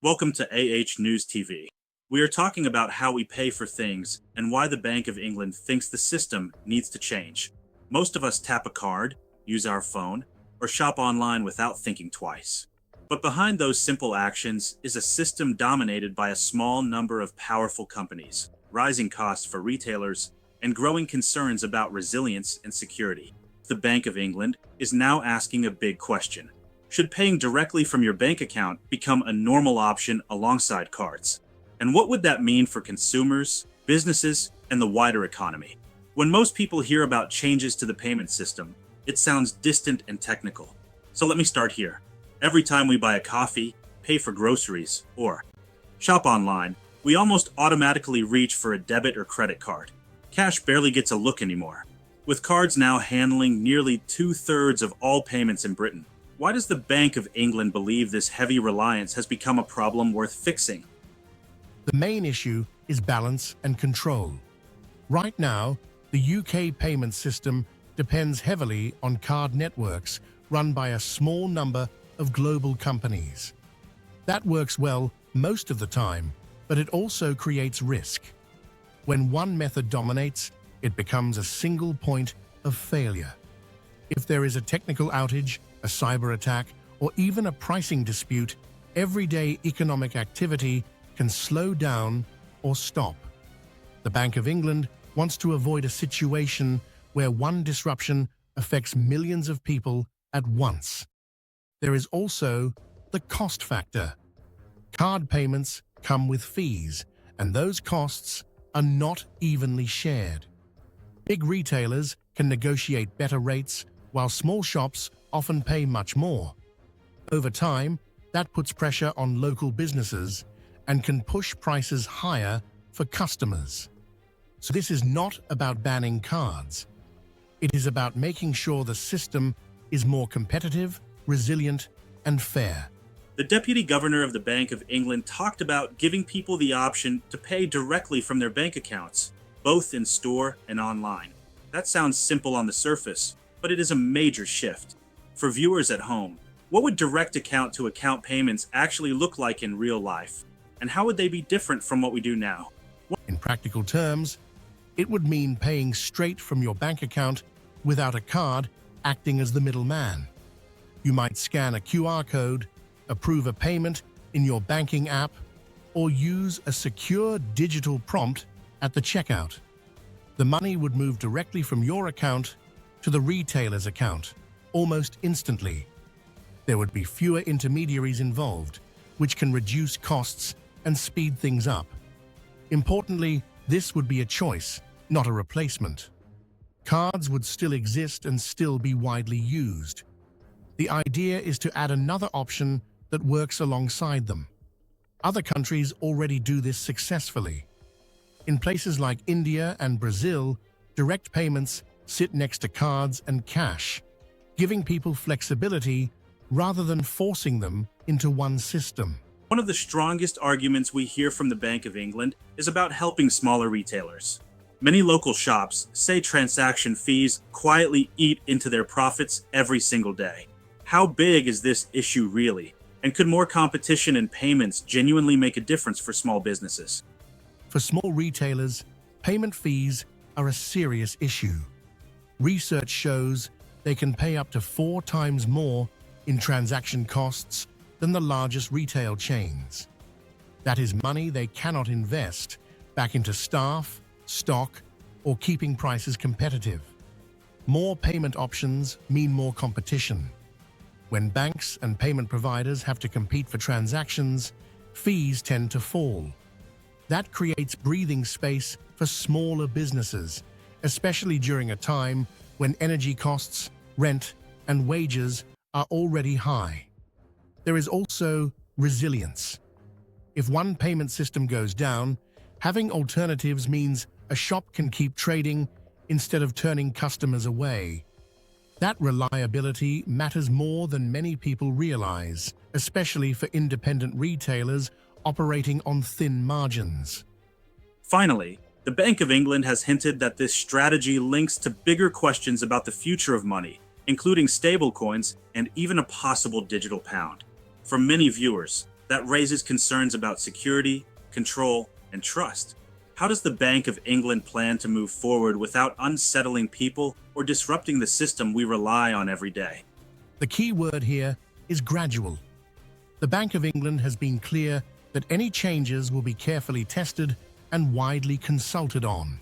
Welcome to AHNEWSTV. We are talking about how we pay for things and why the Bank of England thinks the system needs to change. Most of us tap a card, use our phone, or shop online without thinking twice. But behind those simple actions is a system dominated by a small number of powerful companies, rising costs for retailers, and growing concerns about resilience and security. The Bank of England is now asking a big question. Should paying directly from your bank account become a normal option alongside cards? And what would that mean for consumers, businesses, and the wider economy? When most people hear about changes to the payment system, it sounds distant and technical. So let me start here. Every time we buy a coffee, pay for groceries, or shop online, we almost automatically reach for a debit or credit card. Cash barely gets a look anymore. With cards now handling nearly 2/3 of all payments in Britain, why does the Bank of England believe this heavy reliance has become a problem worth fixing? The main issue is balance and control. Right now, the UK payment system depends heavily on card networks run by a small number of global companies. That works well most of the time, but it also creates risk. When one method dominates, it becomes a single point of failure. If there is a technical outage, a cyber attack, or even a pricing dispute, everyday economic activity can slow down or stop. The Bank of England wants to avoid a situation where one disruption affects millions of people at once. There is also the cost factor. Card payments come with fees, and those costs are not evenly shared. Big retailers can negotiate better rates, while small shops often pay much more. Over time, that puts pressure on local businesses and can push prices higher for customers. So this is not about banning cards. It is about making sure the system is more competitive, resilient, and fair. The Deputy Governor of the Bank of England talked about giving people the option to pay directly from their bank accounts, both in store and online. That sounds simple on the surface, but it is a major shift. For viewers at home, what would direct account-to-account payments actually look like in real life? And how would they be different from what we do now? In practical terms, it would mean paying straight from your bank account without a card acting as the middleman. You might scan a QR code, approve a payment in your banking app, or use a secure digital prompt at the checkout. The money would move directly from your account to the retailer's account, almost instantly. There would be fewer intermediaries involved, which can reduce costs and speed things up. Importantly, this would be a choice, not a replacement. Cards would still exist and still be widely used. The idea is to add another option that works alongside them. Other countries already do this successfully. In places like India and Brazil, direct payments sit next to cards and cash, giving people flexibility rather than forcing them into one system. One of the strongest arguments we hear from the Bank of England is about helping smaller retailers. Many local shops say transaction fees quietly eat into their profits every single day. How big is this issue really? And could more competition in payments genuinely make a difference for small businesses? For small retailers, payment fees are a serious issue. Research shows they can pay up to 4 times more in transaction costs than the largest retail chains. That is money they cannot invest back into staff, stock, or keeping prices competitive. More payment options mean more competition. When banks and payment providers have to compete for transactions, fees tend to fall. That creates breathing space for smaller businesses, especially during a time when energy costs, rent, and wages are already high. There is also resilience. If one payment system goes down, having alternatives means a shop can keep trading instead of turning customers away. That reliability matters more than many people realize, especially for independent retailers operating on thin margins. Finally, the Bank of England has hinted that this strategy links to bigger questions about the future of money, including stablecoins and even a possible digital pound. For many viewers, That raises concerns about security, control, and trust. How does the Bank of England plan to move forward without unsettling people or disrupting the system we rely on every day? The key word here is gradual. The Bank of England has been clear that any changes will be carefully tested and widely consulted on.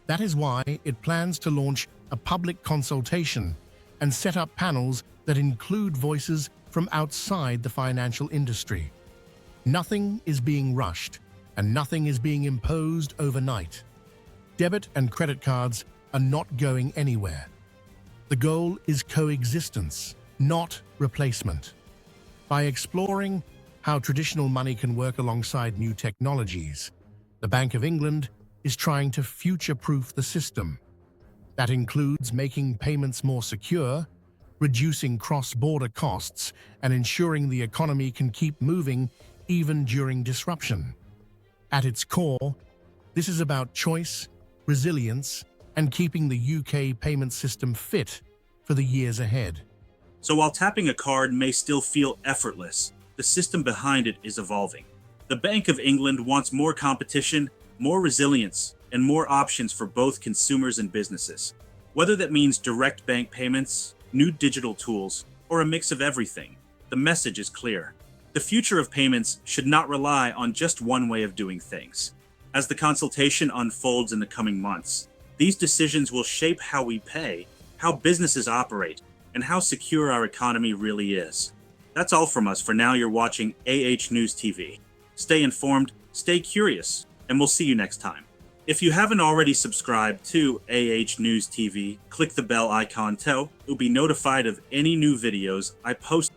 That is why it plans to launch a public consultation and set up panels that include voices from outside the financial industry. Nothing is being rushed, and nothing is being imposed overnight. Debit and credit cards are not going anywhere. The goal is coexistence, not replacement. By exploring how traditional money can work alongside new technologies, the Bank of England is trying to future-proof the system. That includes making payments more secure, reducing cross-border costs, and ensuring the economy can keep moving even during disruption. At its core, this is about choice, resilience, and keeping the UK payment system fit for the years ahead. So while tapping a card may still feel effortless, the system behind it is evolving. The Bank of England wants more competition, more resilience, and more options for both consumers and businesses. Whether that means direct bank payments, new digital tools, or a mix of everything, the message is clear. The future of payments should not rely on just one way of doing things. As the consultation unfolds in the coming months, these decisions will shape how we pay, how businesses operate, and how secure our economy really is. That's all from us for now. You're watching AHNEWSTV. Stay informed, stay curious, and we'll see you next time. If you haven't already subscribed to AHNEWSTV, click the bell icon so you'll be notified of any new videos I post.